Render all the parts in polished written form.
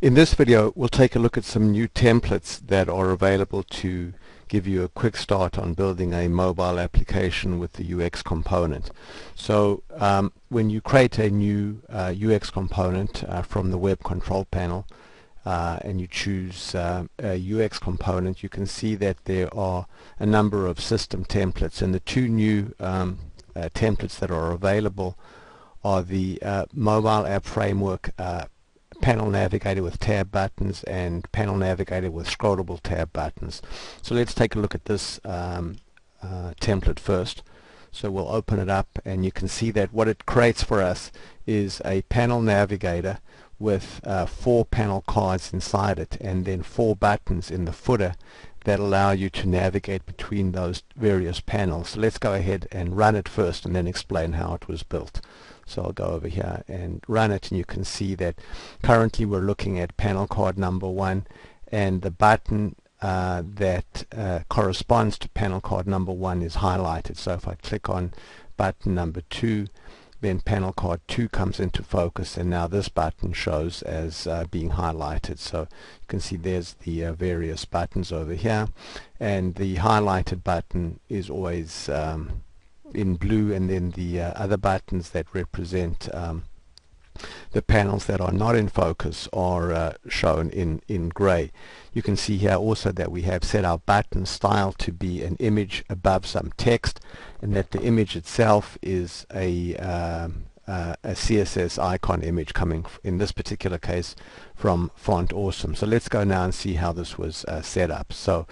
In this video, we'll take a look at some new templates that are available to give you a quick start on building a mobile application with the UX component. So when you create a new UX component from the web control panel and you choose a UX component, you can see that there are a number of system templates, and the two new templates that are available are the mobile app framework panel navigator with tab buttons and panel navigator with scrollable tab buttons. So let's take a look at this template first. So we'll open it up, and you can see that what it creates for us is a panel navigator with 4 panel cards inside it, and then 4 buttons in the footer that allow you to navigate between those various panels. So let's go ahead and run it first and then explain how it was built. So I'll go over here and run it, and you can see that currently we're looking at panel card number 1, and the button that corresponds to panel card number 1 is highlighted. So if I click on button number 2, then panel card 2 comes into focus, and now this button shows as being highlighted. So you can see there's the various buttons over here, and the highlighted button is always in blue, and then the other buttons that represent the panels that are not in focus are shown in gray. You can see here also that we have set our button style to be an image above some text, and that the image itself is a CSS icon image coming, in this particular case, from Font Awesome. So let's go now and see how this was set up. So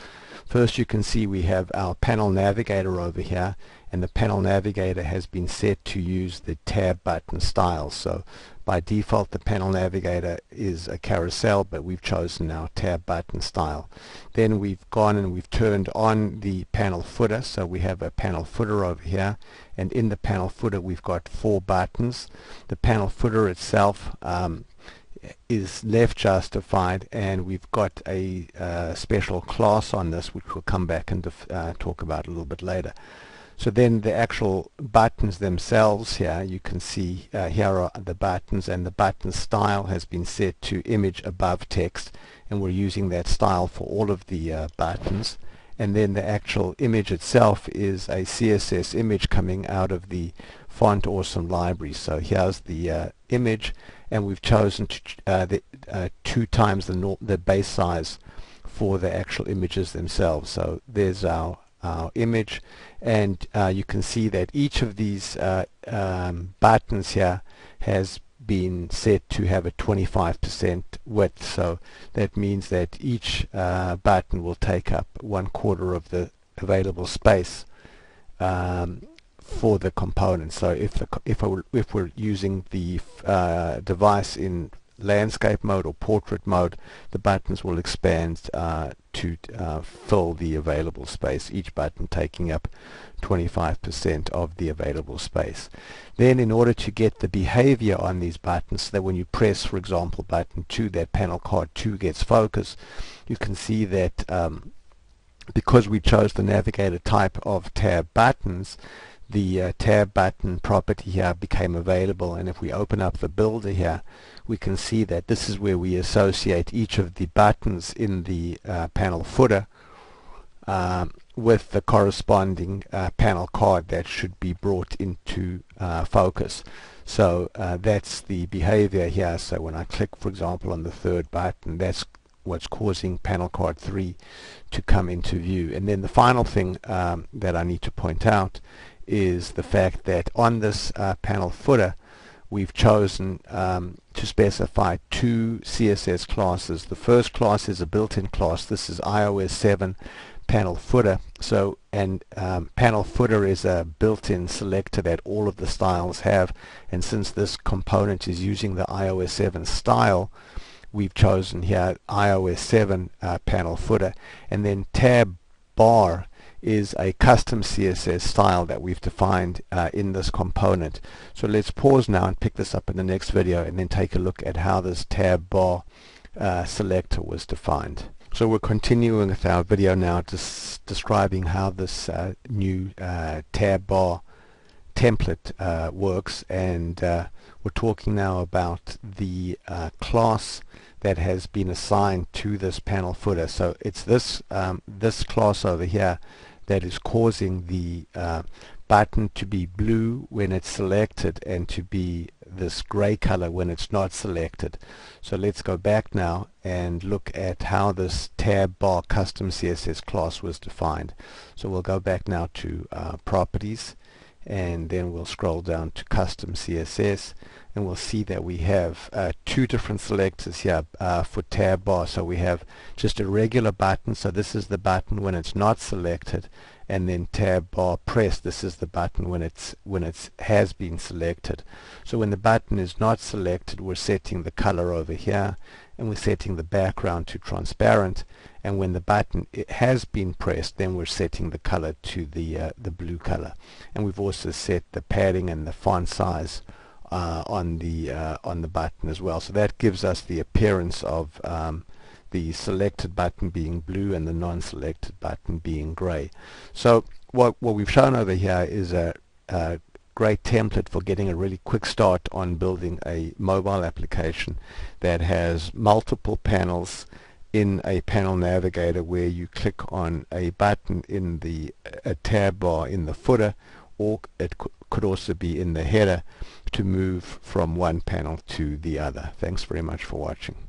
first, you can see we have our panel navigator over here, and the panel navigator has been set to use the tab button style. So by default, the panel navigator is a carousel, but we've chosen our tab button style. Then we've gone and we've turned on the panel footer. So we have a panel footer over here, and in the panel footer we've got 4 buttons. The panel footer itself is left justified, and we've got a special class on this, which we'll come back and talk about a little bit later. So then the actual buttons themselves here, you can see here are the buttons, and the button style has been set to image above text, and we're using that style for all of the buttons. And then the actual image itself is a CSS image coming out of the Font Awesome library. So here's the image, and we've chosen to 2 times the base size for the actual images themselves. So there's our image, and you can see that each of these buttons here has been set to have a 25% width. So that means that each button will take up 1/4 of the available space for the component. So if we're using the device in landscape mode or portrait mode, the buttons will expand to fill the available space, each button taking up 25% of the available space. Then in order to get the behavior on these buttons, so that when you press, for example, button 2, that panel card 2 gets focus, you can see that because we chose the navigator type of tab buttons, the tab button property here became available. And if we open up the builder here, we can see that this is where we associate each of the buttons in the panel footer with the corresponding panel card that should be brought into focus. So that's the behavior here. So when I click, for example, on the 3rd button, that's what's causing panel card 3 to come into view. And then the final thing that I need to point out is the fact that on this panel footer, we've chosen to specify 2 CSS classes. The first class is a built-in class. This is iOS 7 panel footer. So, and panel footer is a built-in selector that all of the styles have, and since this component is using the iOS 7 style, we've chosen here iOS 7 panel footer. And then tab bar is a custom CSS style that we've defined in this component. So let's pause now and pick this up in the next video, and then take a look at how this tab bar selector was defined. So we're continuing with our video now, just describing how this new tab bar template works, and we're talking now about the class that has been assigned to this panel footer. So it's this this class over here that is causing the button to be blue when it's selected and to be this gray color when it's not selected. So let's go back now and look at how this tab bar custom CSS class was defined. So we'll go back now to properties, and then we'll scroll down to custom CSS, and we'll see that we have two different selectors here for tab bar. So we have just a regular button, so this is the button when it's not selected, and then tab bar press, this is the button when it has been selected. So when the button is not selected, we're setting the color over here, and we're setting the background to transparent, and when the button has been pressed, then we're setting the color to the blue color. And we've also set the padding and the font size on the button as well. So that gives us the appearance of the selected button being blue and the non-selected button being gray. So what we've shown over here is a great template for getting a really quick start on building a mobile application that has multiple panels in a panel navigator, where you click on a button in a tab bar in the footer, or it could also be in the header to move from one panel to the other. Thanks very much for watching.